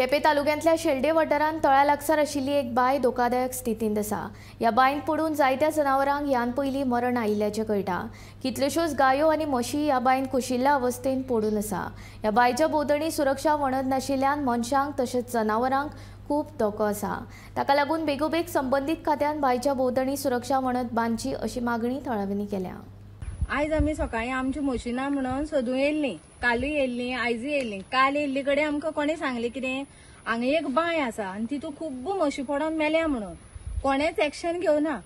केपें तालुक्यांतल्या शेल्डे वाठारांत तळ्या लागसार आशिल्ली एक बाय धोकादायक स्थितींत आसा। ह्या बांयत पडून जायत्या जनावरांक ह्यान पयलीं मरण आयिल्ल्याचें कळटा। कितल्योश्योच गायो आनी म्हशी ह्या बांयत कुशिल्ल्या अवस्थेंत पडून आसा। ह्या बांयच्या भोंवतणी सुरक्षा वणद नाशिल्ल्यान मनशांक तशेंच जनावरांक खूब धोको आसा। ताका लागून बेगोबेग संबंधीत खात्यान बांयच्या भोंवतणी सुरक्षा वणद बांदची अशी मागणी थळाव्यांनी केल्या। आज आम्ही सकाळी आमची म्हशी ना म्हणून सोदूं येयल्ली, कालूय येयल्ली, आयज येयल्ली। काल येयल्ली कडेन आमकां कोणी सांगले कितें हांगा एक बांय आसा आनी तितून खूब म्हशी पडोन मेल्या म्हणून कोणेच एक्शन घेवना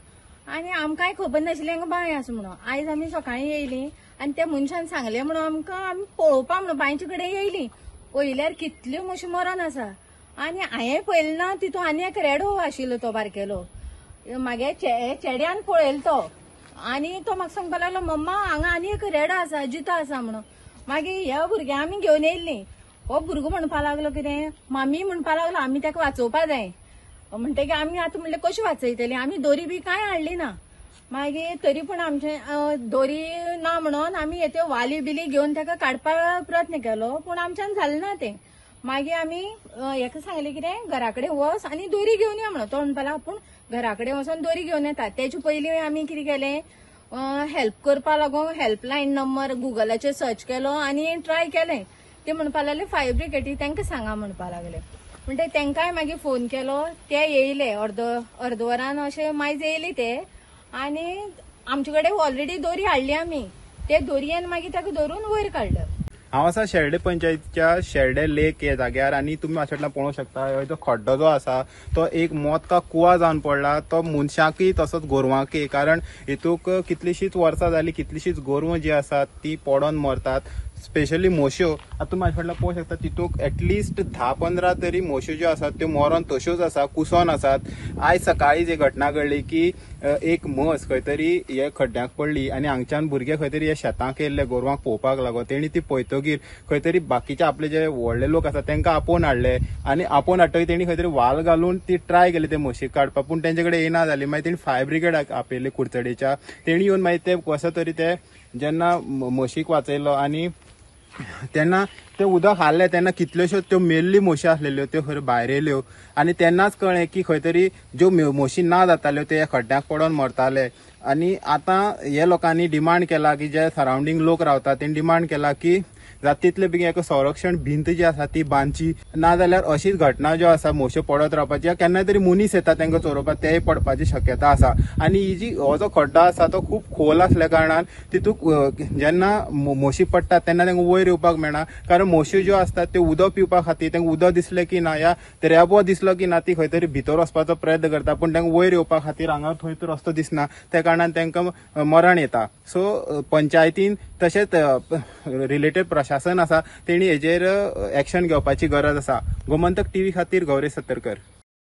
आनी आमकांय खबर नाशिल्लें हांगा बांय आसा म्हणून। आयज आमी सकाळी येयली आनी त्या मनशान सांगलें म्हणून आमकां आमी पळोवपा म्हणून बांयचे कडेन येयली। पळयल्यार कितल्यो म्हशी मरण आसा आनी हांवें पळयलें ना तितून आनी एक रेडो आशिल्लो तो बारकेलो। मागे चेड्यान पळयलो तो आनी तो म्हाका सांगपाक लागलो मम्मा हांगा आनी एक रेडो आसा जितो आसा म्हणून। मागीर ह्या भुरग्यां आमी घेवन येयल्ली। हो भुरगो म्हणपाक लागलो कितें मामी म्हणपाक लागलो आमी ताका वाचोवपा जाय म्हणटकीर आमी आतां म्हणलें कशी वाचयतली, आमी दोरी बी कांय हाडली ना। मागीर तरी पूण आमचे दोरी ना म्हणून आमी येत्यो वाली बिली घेवन ताका काडपाक प्रयत्न केलो पूण आमच्यान जालें ना तें। मागीर आमी हेका सांगलें कितें घरा कडेन वच आनी दोरी घेवन या म्हणून। तो म्हणपाक लागलो पूण घरा कडेन वचून दोरी घेवन येता। तेजे पयलीं आमी कितें केलें हेल्प करपा लागून हेल्पलायन नंबर गुगलाचेर सर्च केलो आनी ट्राय केलें। ते म्हणपाक लागले फायर ब्रिगेडी तांकां सांगा म्हणपाक लागले। म्हणटकीर तांकांय मागीर फोन केलो, ते येयले अर्द वरान अशें मायज येयले ते आनी आमचे कडेन ऑलरेडी दोरी हाडली आमी। ते दोरयेन मागीर ताका धरून वयर काडलो। हांव आसा शेल्डे पंचायतीच्या शेल्डे लेक ह्या जाग्यार आनी तुमी मातशे फाटल्यान पळोवंक शकता हो जो खड्डो जो आसा तो एक मोत का कुवा जावन पडला। तो मनशाकय तसोच गोरवांकय, कारण हितूक कितलीशींच वर्सां जालीं कितलीशींच गोरवां जी आसात ती पडोन मरतात। स्पेशली म्हश्यो आतां तुमी म्हाज्या फाटल्यान पळोवंक शकता तितूक एटलिस्ट 10-15 तरी म्हश्यो ज्यो आसात त्यो मरोन तश्योच आसा, कुसोन आसात। आयज सकाळी जी घटना घडली की एक म्हस खंय तरी हे खड्ड्यांक पडली आनी हांगच्यान भुरगे खंय तरी हे शेतांक येयल्ले गोरवांक पळोवपाक लागून तेणी ती पळयतकीर खंय तरी बाकीचे आपले जे व्हडले लोक आसात तांकां आपोवन हाडले आनी आपोवन हाडटकीर तेणी खंय तरी वाल घालून ती ट्राय केली ते म्हशीक काडपाक पूण तेंचे कडेन येना जाली। मागीर तेणी फायर ब्रिगेड आपयली कुडचडेच्या। तेणी येवन मागीर ते कसो तरी ते जेन्ना म्हशीक वाचयलो आनी तेन्ना ते उदक हाडलें तेन्ना कितल्योश्योच त्यो मेल्ली म्हशी आसलेल्यो त्यो खंय भायर येयल्यो आनी तेन्नाच कळ्ळें की खंय तरी ज्यो म्हशी ना जाताल्यो ते खड्ड्यांक पडोन मरताले। आनी आतां हे लोकांनी डिमांड केला की जे सरावंडींग लोक रावतात तेणी डिमांड केला की जाता तितले बेगीन एक संरक्षण भिंत जी आसा ती बांदची, नाजाल्यार अशीच घटना ज्यो आसा म्हश्यो पडत रावपाची केन्नाय तरी मनीस येता तांकां चोरोवपाक तेय पडपाची शक्यता आसा। आनी ही जी हो जो खड्डो आसा तो खूब खोल आसल्या कारणान तितूक जेन्ना म्हशी पडटात तेन्ना तांकां वयर येवपाक मेळना, कारण म्हश्यो ज्यो आसतात त्यो उदक पिवपा खातीर तांकां उदक दिसलें की ना या रेबो दिसलो की ना ती खंय तरी भितर वचपाचो प्रयत्न करता पूण तांकां वयर येवपा खातीर हांगा थंय तर रस्तो दिसना, त्या कारणान तांकां मरण येता। सो पंचायतीन तशेंच रिलेटेड प्रशासन आसा तेणी हेजेर एक्शन घेवपाची गरज आसा। गोमंतक टीव्ही खातीर गौरी सत्तरकर।